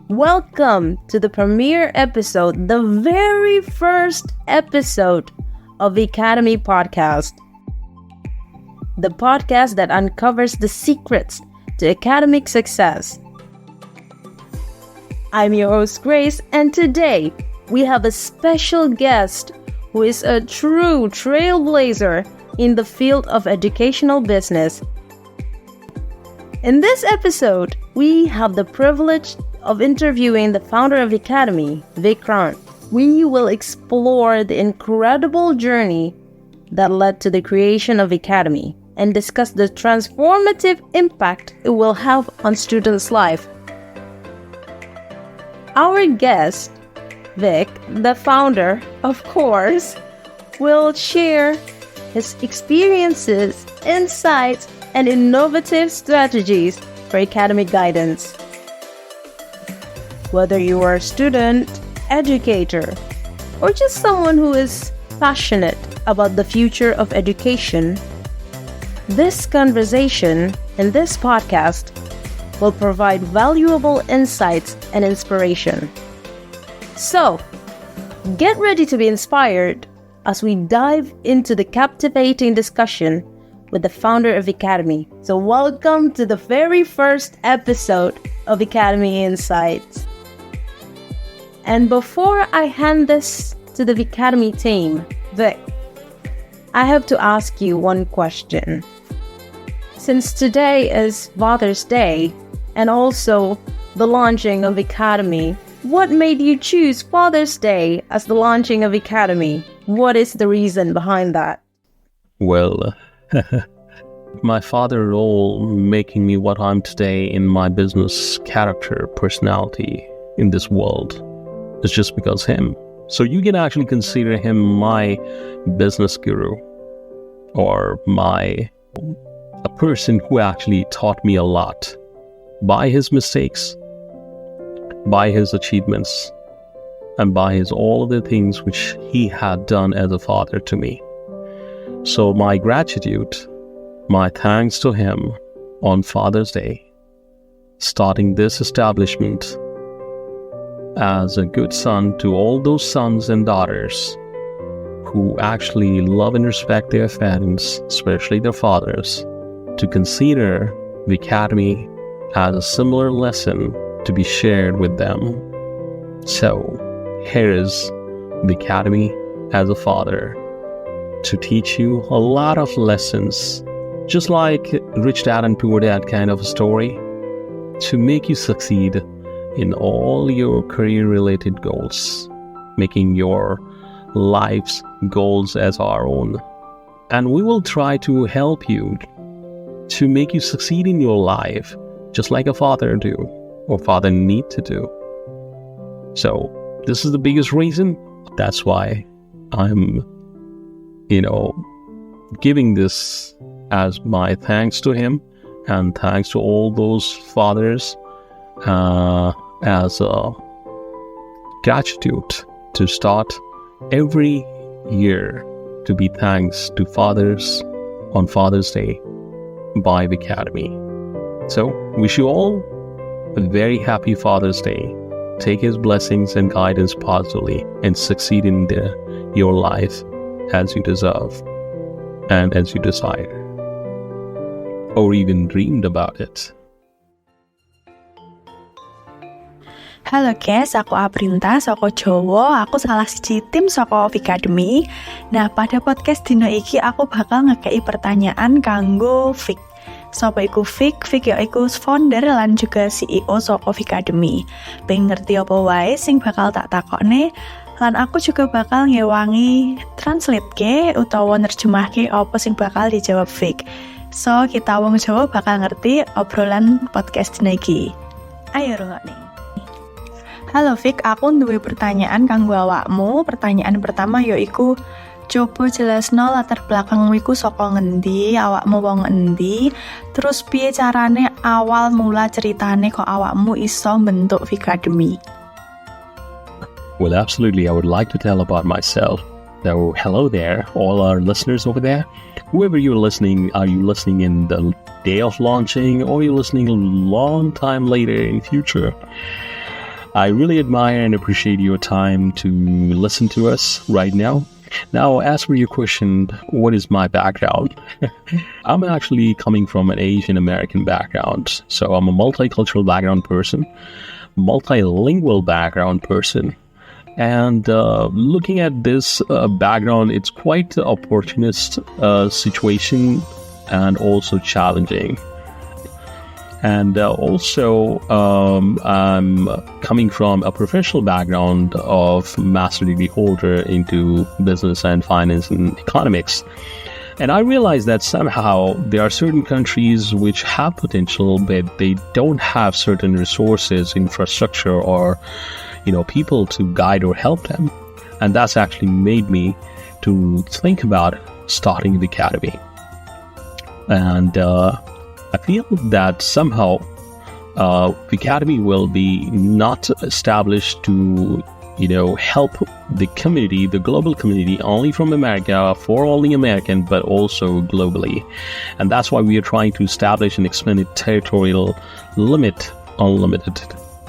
Welcome to the premiere episode, the very first episode of the VICademy podcast. The podcast that uncovers the secrets to academic success. I'm your host, Grace, and today we have a special guest who is a true trailblazer in the field of educational business. In this episode, we have the privilege of interviewing the founder of VICademy, Vic. We will explore the incredible journey that led to the creation of VICademy and discuss the transformative impact it will have on students' life. Our guest, Vic, the founder, of course, will share his experiences, insights, and innovative strategies for academic guidance. Whether you are a student, educator, or just someone who is passionate about the future of education, this conversation and this podcast will provide valuable insights and inspiration. So, get ready to be inspired as we dive into the captivating discussion with the founder of VICademy. So welcome to the very first episode of VICademy Insights. And before I hand this to the VICademy team, Vic, I have to ask you one question. Since today is Father's Day and also the launching of VICademy, what made you choose Father's Day as the launching of VICademy? What is the reason behind that? Well, my father role making me what I'm today in my business character, personality in this world is just because him. So you can actually consider him my business guru or a person who actually taught me a lot by his mistakes, by his achievements, and by his all of the things which he had done as a father to me. So my gratitude, my thanks to him on Father's Day, starting this establishment as a good son to all those sons and daughters who actually love and respect their parents, especially their fathers, to consider VICademy as a similar lesson to be shared with them. So here is VICademy as a father to teach you a lot of lessons, just like Rich Dad and Poor Dad kind of a story, to make you succeed in all your career-related goals, making your life's goals as our own. And we will try to help you to make you succeed in your life, just like a father do, or father need to do. So this is the biggest reason. That's why I'm, giving this as my thanks to him and thanks to all those fathers as a gratitude to start every year to be thanks to fathers on Father's Day by VICademy. So wish you all a very happy Father's Day. Take his blessings and guidance positively and succeed in your life as you deserve and as you desire or even dreamed about it. Halo guys, aku Aprinta saka Jawa, aku salah siji tim saka VICademy. Nah, pada podcast dino iki aku bakal ngekei pertanyaan kanggo Vic. Sapa iku Vic? Vic ya iku founder lan juga CEO saka VICademy. Pengen ngerti apa wae sing bakal tak takokne, lan aku juga bakal ngewangi translate ke utawa nerjemahke apa sing bakal dijawab Vic. So, kita wong Jawa bakal ngerti obrolan podcast dino iki. Ayo rungokne. Halo Vic, aku duwe pertanyaan kanggo awakmu. Pertanyaan pertama yaiku, coba jelasno latar belakangmu iku saka ngendi, awakmu wong endi, terus piye carane awal mula ceritane kok awakmu iso bentuk VICademy. Well, absolutely. I would like to tell about myself. So, hello there, all our listeners over there. Whoever you're listening, are you listening in the day of launching or are you listening a long time later in future? I really admire and appreciate your time to listen to us right now. Now, as for your question, what is my background? I'm actually coming from an Asian American background. So I'm a multicultural background person, multilingual background person. And looking at this background, it's quite an opportunist situation and also challenging. And also, I'm coming from a professional background of master degree holder into business and finance and economics. And I realized that somehow there are certain countries which have potential, but they don't have certain resources, infrastructure, or people to guide or help them. And that's actually made me to think about starting the academy. And I feel that somehow VICademy will be not established to, help the community, the global community, only from America, for only American, but also globally. And that's why we are trying to establish an expanded territorial limit, unlimited.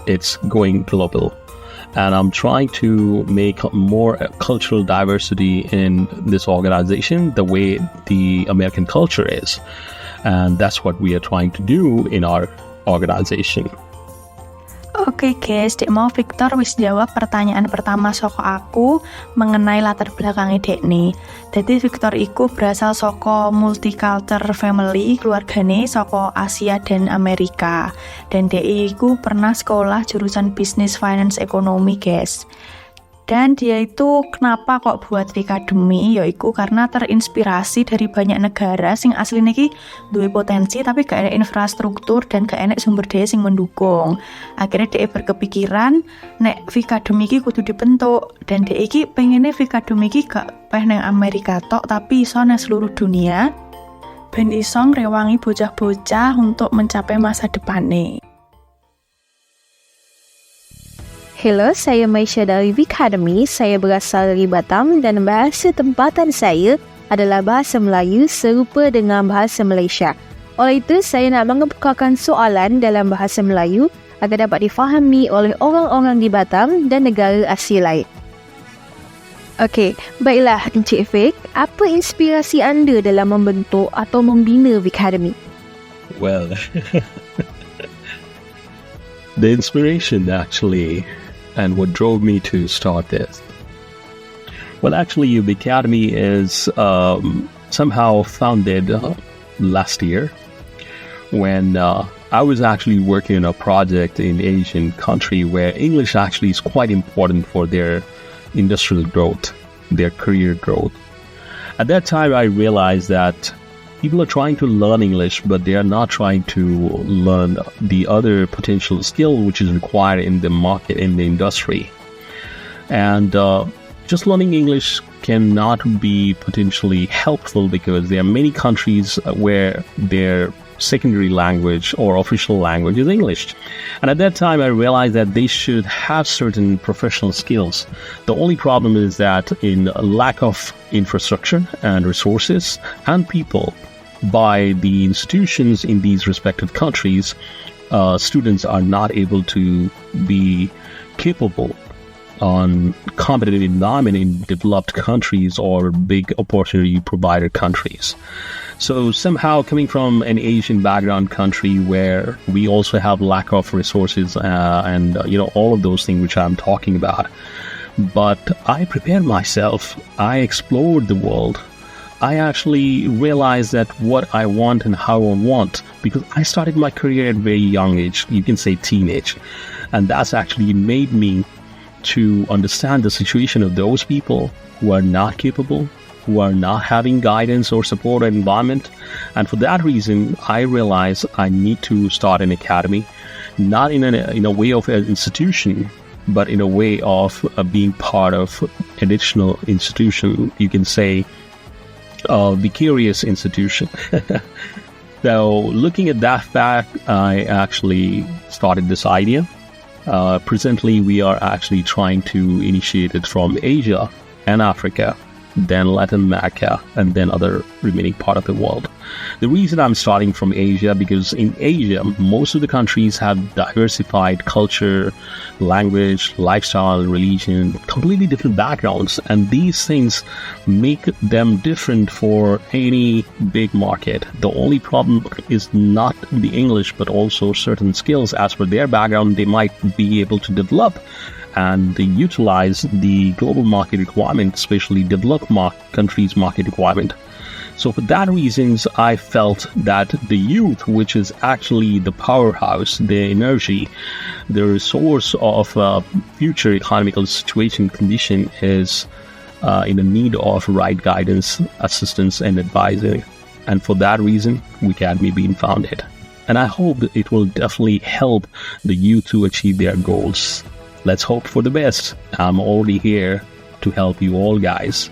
It's going global. And I'm trying to make more cultural diversity in this organization, the way the American culture is. And that's what we are trying to do in our organization. Oke guys, Dek mau Victor wis jawab pertanyaan pertama saka aku mengenai latar belakang Dekne. Jadi Victor iku berasal saka multicultural family, keluargane saka Asia dan Amerika. Dan Dek iku pernah sekolah jurusan Business Finance Ekonomi, guys. Dan dia itu kenapa kok buat VICademy, yaitu karena terinspirasi dari banyak negara sing asline iki duwe potensi tapi gak ada infrastruktur dan gak enek sumber daya sing mendukung. Akhirnya dia berkepikiran nek VICademy iki kudu dibentuk, dan dia iki pengennya VICademy iki gak peh nang Amerika tok tapi iso nang seluruh dunia ben iso ngrewangi bocah-bocah untuk mencapai masa depannya. Hello, saya Maisha dari VICademy. Saya berasal dari Batam dan bahasa tempatan saya adalah bahasa Melayu serupa dengan bahasa Malaysia. Oleh itu, saya nak mengemukakan soalan dalam bahasa Melayu agar dapat difahami oleh orang-orang di Batam dan negara Asia lain. Okey, baiklah Encik Vic, apa inspirasi anda dalam membentuk atau membina VICademy? Well, the inspiration actually, and what drove me to start this. Well, actually, VICademy is somehow founded last year when I was actually working on a project in Asian country where English actually is quite important for their industrial growth, their career growth. At that time, I realized that people are trying to learn English, but they are not trying to learn the other potential skill which is required in the market, in the industry. And just learning English cannot be potentially helpful because there are many countries where their secondary language or official language is English. And at that time, I realized that they should have certain professional skills. The only problem is that in lack of infrastructure and resources and people by the institutions in these respective countries, students are not able to be capable on competitive environment in developed countries or big opportunity provider countries. So somehow coming from an Asian background country where we also have lack of resources and all of those things which I'm talking about, but I prepared myself, I explored the world. I actually realized that what I want and how I want, because I started my career at a very young age, you can say teenage, and that's actually made me to understand the situation of those people who are not capable, who are not having guidance or support or environment. And for that reason, I realized I need to start an academy, not in a way of an institution, but in a way of being part of additional institution, you can say vicarious institution. So looking at that fact, I actually started this idea. Presently, we are actually trying to initiate it from Asia and Africa, then Latin America, and then other remaining part of the world. The reason I'm starting from Asia, because in Asia, most of the countries have diversified culture, language, lifestyle, religion, completely different backgrounds. And these things make them different for any big market. The only problem is not the English, but also certain skills as per their background they might be able to develop and they utilize the global market requirement, especially developed countries' market requirement. So for that reasons, I felt that the youth, which is actually the powerhouse, the energy, the resource of future economical situation condition is in the need of right guidance, assistance, and advising. And for that reason, VICademy being founded. And I hope that it will definitely help the youth to achieve their goals. Let's hope for the best. I'm already here to help you all, guys.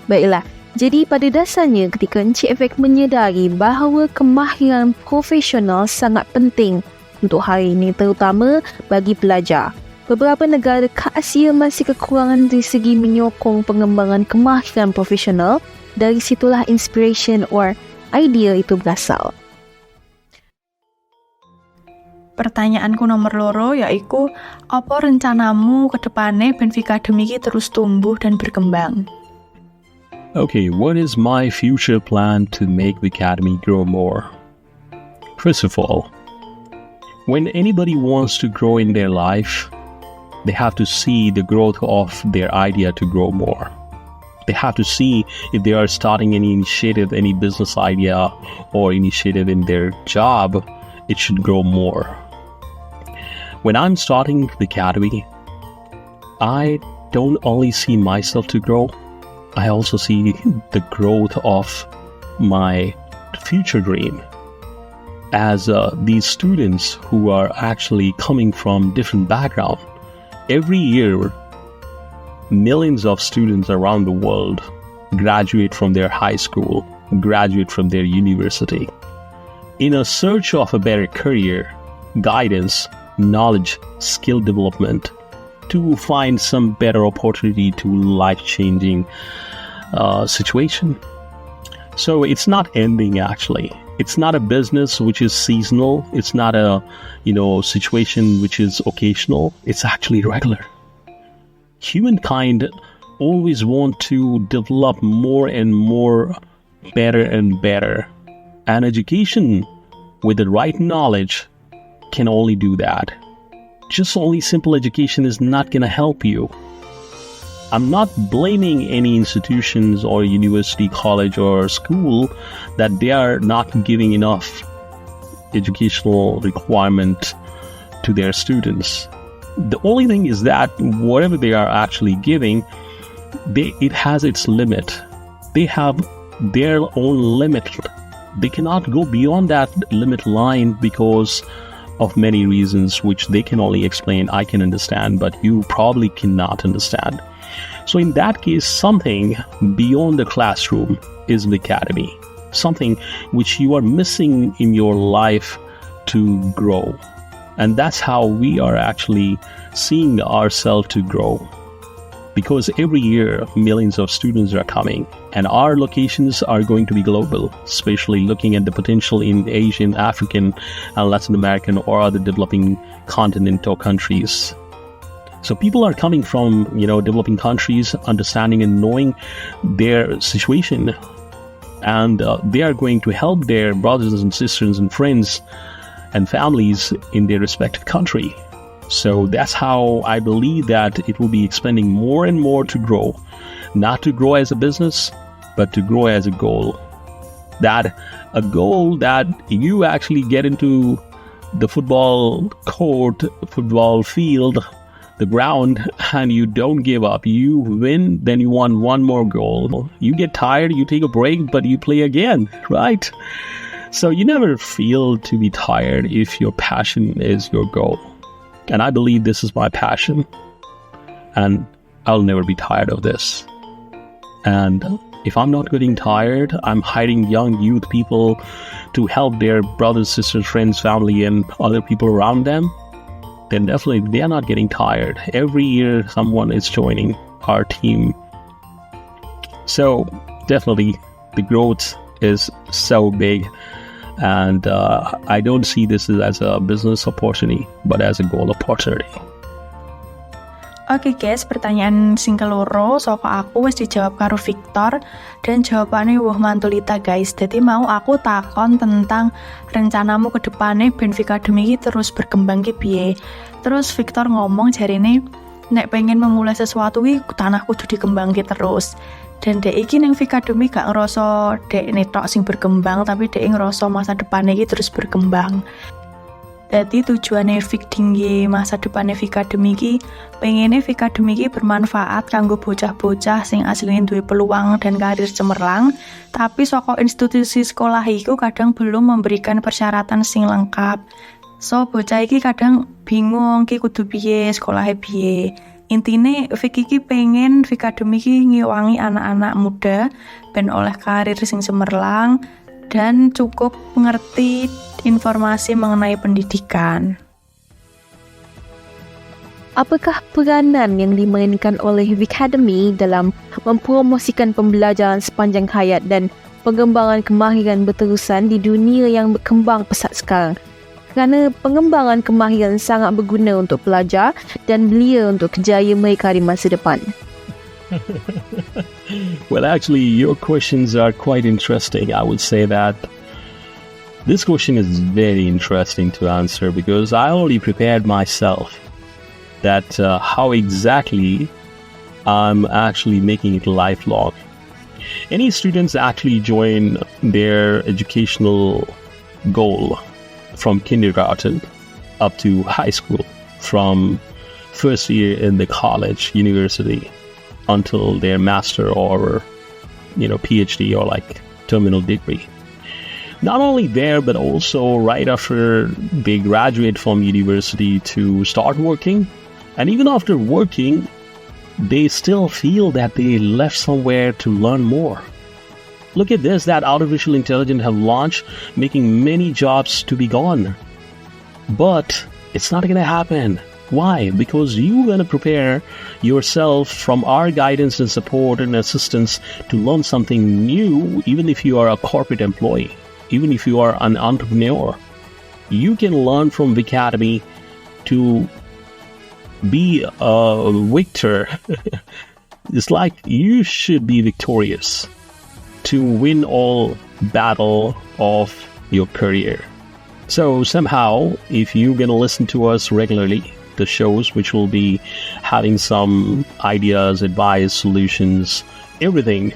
Baiklah, jadi pada dasarnya ketika Encik Efek menyedari bahawa kemahiran profesional sangat penting untuk hari ini, terutama bagi pelajar. Beberapa negara dekat Asia masih kekurangan dari segi menyokong pengembangan kemahiran profesional. Dari situlah inspiration or idea itu berasal. Pertanyaanku nomor loro yaiku, apa rencanamu ke depannya ben VICademy iki terus tumbuh dan berkembang? Okay, what is my future plan to make VICademy grow more? First of all, when anybody wants to grow in their life, they have to see the growth of their idea to grow more. They have to see if they are starting any initiative, any business idea or initiative in their job, it should grow more. When I'm starting VICademy, I don't only see myself to grow, I also see the growth of my future dream. As these students who are actually coming from different background, every year, millions of students around the world graduate from their high school, graduate from their university. In a search of a better career, guidance, knowledge, skill development, to find some better opportunity to life-changing situation. So it's not ending actually. It's not a business which is seasonal. It's not a situation which is occasional. It's actually regular. Humankind always want to develop more and more, better and better. And education with the right knowledge can only do that. Just only simple education is not going to help you. I'm not blaming any institutions or university, college or school that they are not giving enough educational requirement to their students. The only thing is that whatever they are actually giving, it has its limit. They have their own limit. They cannot go beyond that limit line because of many reasons which they can only explain, I can understand, but you probably cannot understand. So in that case, something beyond the classroom is VICademy. Something which you are missing in your life to grow. And that's how we are actually seeing ourselves to grow. Because every year, millions of students are coming, and our locations are going to be global, especially looking at the potential in Asian, African, and Latin American or other developing continent or countries. So people are coming from, developing countries, understanding and knowing their situation, and they are going to help their brothers and sisters and friends and families in their respective country. So that's how I believe that it will be expanding more and more to grow. Not to grow as a business, but to grow as a goal. That a goal that you actually get into the football court, football field, the ground, and you don't give up. You win, then you want one more goal. You get tired, you take a break, but you play again, right? So you never feel to be tired if your passion is your goal. And I believe this is my passion, and I'll never be tired of this. And if I'm not getting tired, I'm hiring young youth people to help their brothers, sisters, friends, family, and other people around them, then definitely they are not getting tired. Every year someone is joining our team. So definitely the growth is so big, and I don't see this as a business opportunity, but as a goal opportunity. Oke guys, pertanyaan sing keloro saka aku wis dijawab karo Victor dan jawabannya wah mantulita guys. Jadi mau aku takon tentang rencanamu ke depannya ben VICademy terus berkembang ki piye. Terus Victor ngomong jarine nek pengen memulai sesuatu ki tanah kudu dikembangke terus. Dan dek iki ning VICademy gak ngerasa dek netok sing berkembang, tapi dek ngerasa masa depannya ki terus berkembang. Jadi tujuannya tinggi masa depannya VICademy ki pengennya VICademy ki bermanfaat kanggo bocah-bocah sing asline duwe peluang dan karir cemerlang, tapi saka institusi sekolah iku kadang belum memberikan persyaratan sing lengkap. So bocah iki kadang bingung ki kudu piye, sekolahnya piye. Intine Vic iki pengen VICademy ki ngewangi anak-anak muda ben oleh karir sing cemerlang dan cukup mengerti informasi mengenai pendidikan. Apakah peranan yang dimainkan oleh VICademy dalam mempromosikan pembelajaran sepanjang hayat dan pengembangan kemahiran berterusan di dunia yang berkembang pesat sekarang? Kerana pengembangan kemahiran sangat berguna untuk pelajar dan belia untuk kerjaya mereka di masa depan. Well, actually, your questions are quite interesting. I would say that this question is very interesting to answer because I already prepared myself that how exactly I'm actually making it lifelong. Any students actually join their educational goal from kindergarten up to high school, from first year in the college, university, until their master or, PhD or like terminal degree. Not only there, but also right after they graduate from university to start working. And even after working, they still feel that they left somewhere to learn more. Look at this, that artificial intelligence have launched, making many jobs to be gone. But it's not going to happen. Why? Because you're going to prepare yourself from our guidance and support and assistance to learn something new, even if you are a corporate employee. Even if you are an entrepreneur, you can learn from VICademy to be a victor. It's like you should be victorious to win all battle of your career. So somehow, if you're going to listen to us regularly, the shows which will be having some ideas, advice, solutions, everything,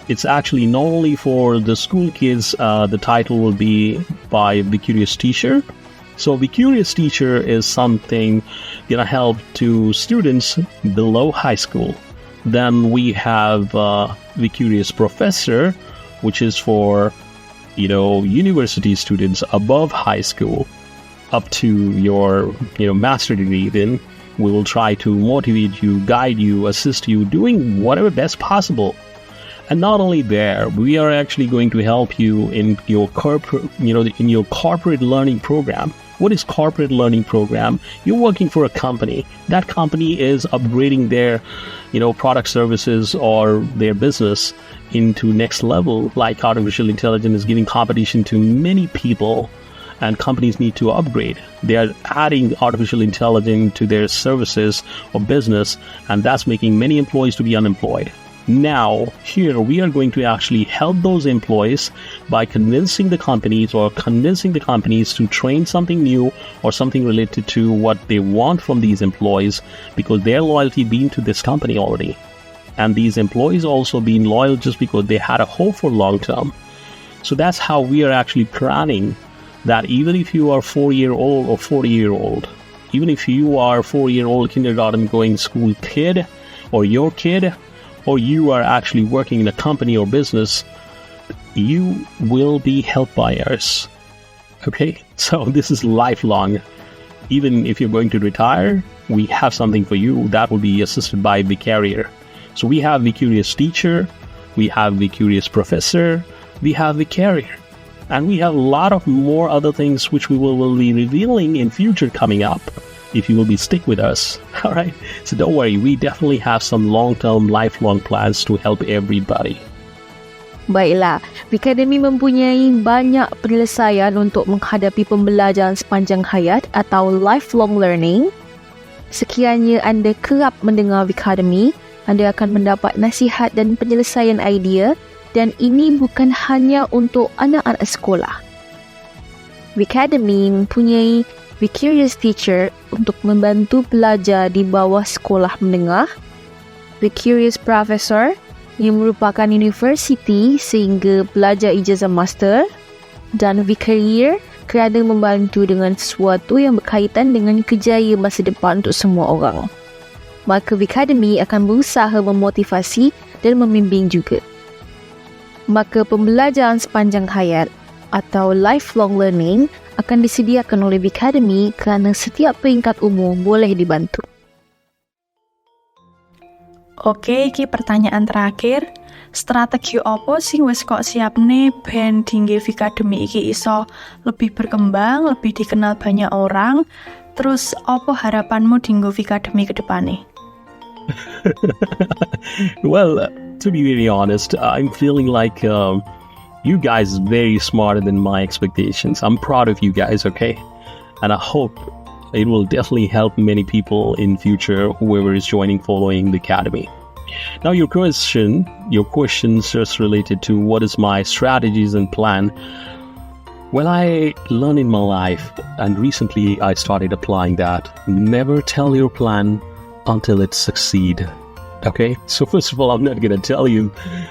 it's actually not only for the school kids. The title will be by The Curious Teacher. So The Curious Teacher is something gonna help to students below high school. Then we have The Curious Professor, which is for university students above high school up to your master degree. Then we will try to motivate you, guide you, assist you, doing whatever best possible. And not only there, we are actually going to help you in your corporate learning program. What is corporate learning program? You're working for a company. That company is upgrading their, product services or their business into next level. Like artificial intelligence is giving competition to many people, and companies need to upgrade. They are adding artificial intelligence to their services or business, and that's making many employees to be unemployed. Now, here we are going to actually help those employees by convincing the companies to train something new or something related to what they want from these employees, because their loyalty been to this company already. And these employees also been loyal just because they had a hope for long term. So that's how we are actually planning that even if you are 4-year-old or 40-year-old, even if you are 4-year-old kindergarten going school kid or your kid, or you are actually working in a company or business, you will be helped by us. Okay? So this is lifelong. Even if you're going to retire, we have something for you that will be assisted by the carrier. So we have the Curious Teacher, we have the Curious Professor, we have the carrier. And we have a lot of more other things which we will be revealing in future coming up, if you will be stick with us. All right, so don't worry, we definitely have some long-term, lifelong plans to help everybody. Baiklah, VICademy mempunyai banyak penyelesaian untuk menghadapi pembelajaran sepanjang hayat atau lifelong learning. Sekiranya anda kerap mendengar VICademy, anda akan mendapat nasihat dan penyelesaian idea, dan ini bukan hanya untuk anak-anak sekolah. VICademy mempunyai Vicarious Teacher untuk membantu pelajar di bawah sekolah menengah, Vicarious Professor yang merupakan universiti sehingga pelajar ijazah master, dan Vicareer kerana membantu dengan sesuatu yang berkaitan dengan kejayaan masa depan untuk semua orang. Maka VICademy akan berusaha memotivasi dan membimbing juga. Maka pembelajaran sepanjang hayat atau lifelong learning akan disediakan oleh VICademy kerana setiap peringkat umur boleh dibantu. Oke, iki pertanyaan terakhir. Strategi apa sing wis kok siapne ben dinggo VICademy iki iso lebih berkembang, lebih dikenal banyak orang? Terus apa harapanmu dinggo VICademy ke depannya? Well, to be very honest, I'm feeling like you guys are very smarter than my expectations. I'm proud of you guys, okay? And I hope it will definitely help many people in future, whoever is following the academy. Now your questions just related to what is my strategies and plan. Well, I learned in my life, and recently I started applying that. Never tell your plan until it succeeds. Okay, so first of all, I'm not going to tell you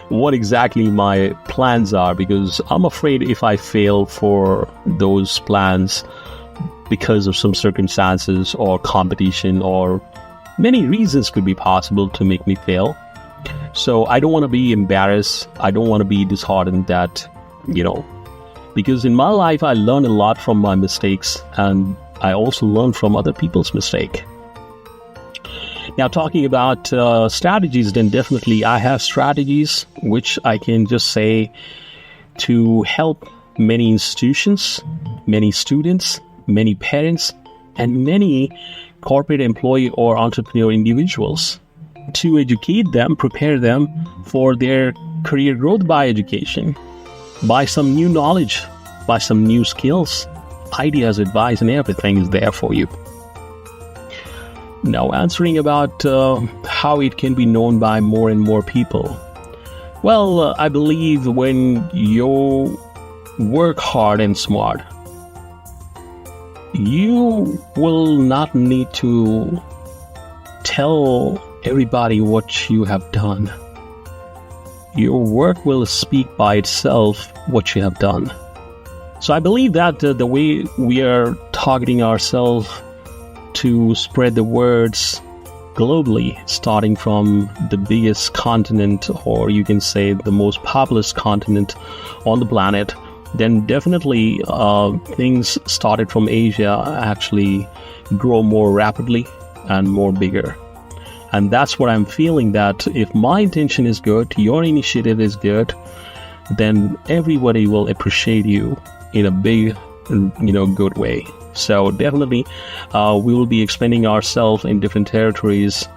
what exactly my plans are, because I'm afraid if I fail for those plans because of some circumstances or competition or many reasons could be possible to make me fail. So I don't want to be embarrassed. I don't want to be disheartened that, because in my life, I learned a lot from my mistakes, and I also learned from other people's mistakes. Now, talking about strategies, then definitely I have strategies which I can just say to help many institutions, many students, many parents, and many corporate employee or entrepreneur individuals to educate them, prepare them for their career growth by education, by some new knowledge, by some new skills, ideas, advice, and everything is there for you. Now, answering about how it can be known by more and more people. Well, I believe when you work hard and smart, you will not need to tell everybody what you have done. Your work will speak by itself what you have done. So I believe that the way we are targeting ourselves to spread the words globally, starting from the biggest continent, or you can say the most populous continent on the planet, then definitely things started from Asia actually grow more rapidly and more bigger. And that's what I'm feeling, that if my intention is good, your initiative is good, then everybody will appreciate you in a big, good way. So definitely we will be expanding ourselves in different territories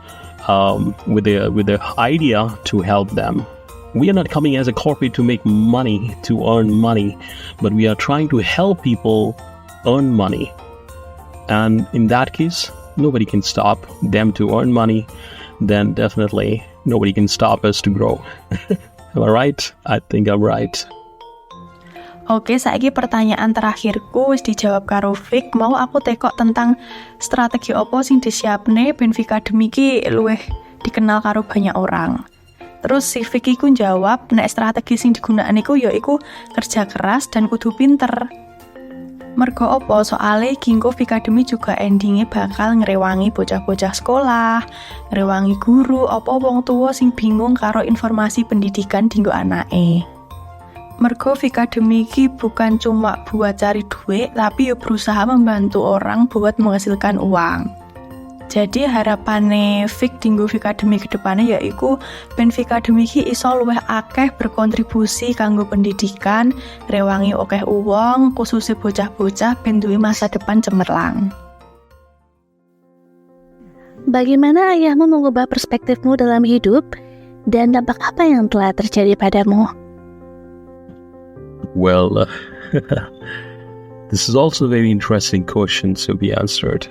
with the idea to help them. We are not coming as a corporate to make money, to earn money, but we are trying to help people earn money. And in that case, nobody can stop them to earn money. Then definitely nobody can stop us to grow. Am I right? I think I'm right. Oke, saiki pertanyaan terakhirku wis dijawab karo Vic. Mau aku tekok tentang strategi apa sing disiapne ben VICademy ki luwih dikenal karo banyak orang. Terus si Vic iku jawab, nek strategi sing digunakne iku ya iku kerja keras dan kudu pinter. Mergo apa? Soale gingko VICademy juga endingnya bakal ngrewangi bocah-bocah sekolah, ngrewangi guru, apa wong tua sing bingung karo informasi pendidikan dinggo anake. Mergo VICademy ki bukan cuma buat cari duit, tapi berusaha membantu orang buat menghasilkan uang. Jadi harapane Vic dinggo VICademy ke depannya yaiku ben VICademy ki iso luwih akeh berkontribusi kanggo pendidikan, rewangi akeh uang, khususnya bocah-bocah ben duwe masa depan cemerlang. Bagaimana ayahmu mengubah perspektifmu dalam hidup dan dampak apa yang telah terjadi padamu? Well, this is also a very interesting question to be answered.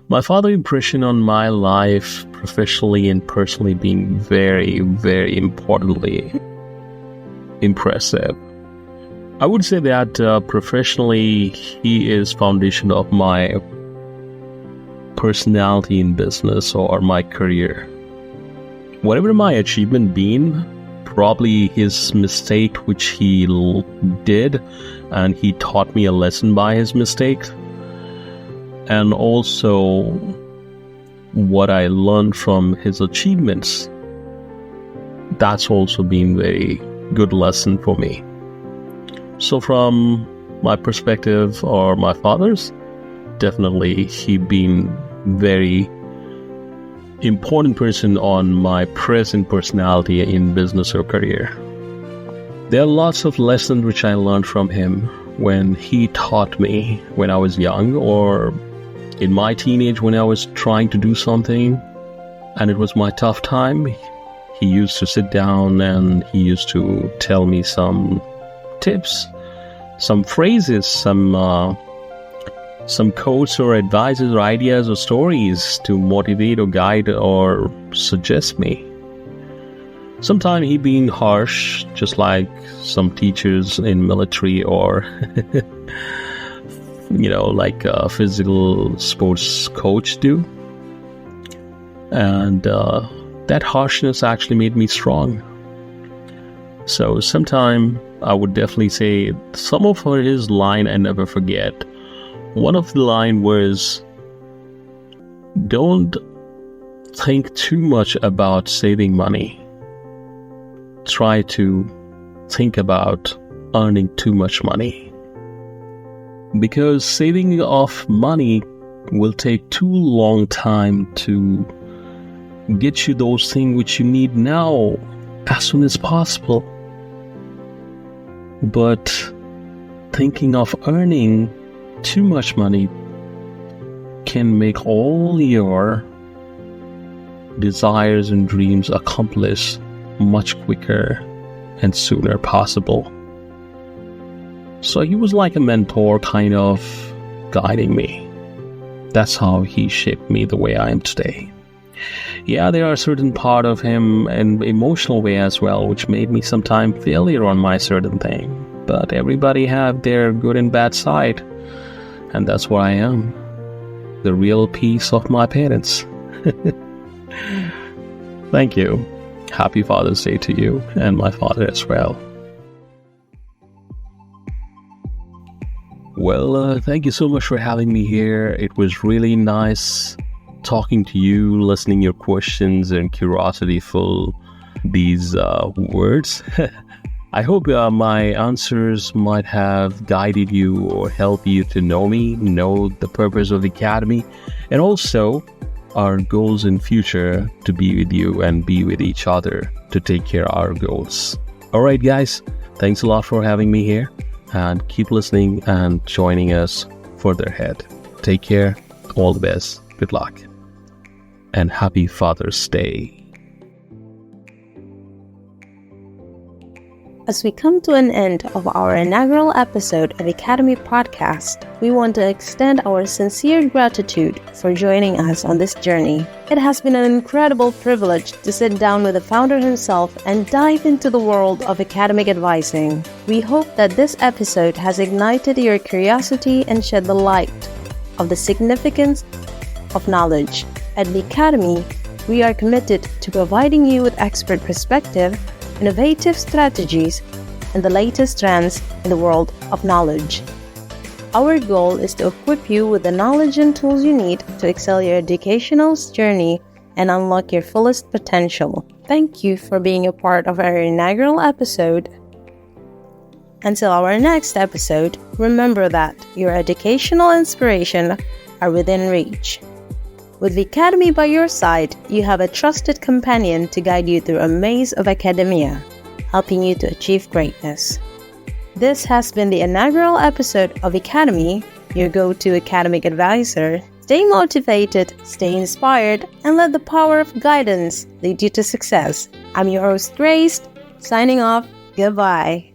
My father's impression on my life, professionally and personally, being very, very importantly impressive. I would say that professionally, he is foundation of my personality in business or my career. Whatever my achievement been, probably his mistake which he did, and he taught me a lesson by his mistake. And also what I learned from his achievements, that's also been very good lesson for me. So from my perspective, or my father's, definitely he been very important person on my present personality in business or career. There are lots of lessons which I learned from him when he taught me when I was young, or in my teenage when I was trying to do something and it was my tough time. He used to sit down and he used to tell me some tips, some phrases, some quotes or advices or ideas or stories to motivate or guide or suggest me. Sometimes he being harsh, just like some teachers in military or like a physical sports coach do. And that harshness actually made me strong. So sometime I would definitely say some of his line I never forget. One of the line was, don't think too much about saving money. Try to think about earning too much money. Because saving of money will take too long time to get you those things which you need now as soon as possible. But thinking of earning too much money can make all your desires and dreams accomplished much quicker and sooner possible. So he was like a mentor, kind of guiding me. That's how he shaped me the way I am today. Yeah, there are certain part of him in emotional way as well, which made me sometimes failure on my certain thing. But everybody have their good and bad side. And that's what I am. The real piece of my parents. Thank you. Happy Father's Day to you and my father as well. Well, thank you so much for having me here. It was really nice talking to you, listening your questions and curiosity full these words. I hope my answers might have guided you or helped you to know me, know the purpose of the Academy, and also our goals in future to be with you and be with each other to take care of our goals. All right, guys, thanks a lot for having me here, and keep listening and joining us further ahead. Take care, all the best, good luck, and happy Father's Day. As we come to an end of our inaugural episode of Academy Podcast, we want to extend our sincere gratitude for joining us on this journey. It has been an incredible privilege to sit down with the founder himself and dive into the world of academic advising. We hope that this episode has ignited your curiosity and shed the light of the significance of knowledge. At the Academy, we are committed to providing you with expert perspective, innovative strategies, and the latest trends in the world of knowledge. Our goal is to equip you with the knowledge and tools you need to excel your educational journey and unlock your fullest potential. Thank you for being a part of our inaugural episode. Until our next episode, remember that your educational inspiration are within reach. With the Academy by your side, you have a trusted companion to guide you through a maze of academia, helping you to achieve greatness. This has been the inaugural episode of Academy, your go-to academic advisor. Stay motivated, stay inspired, and let the power of guidance lead you to success. I'm your host, Grace, signing off. Goodbye.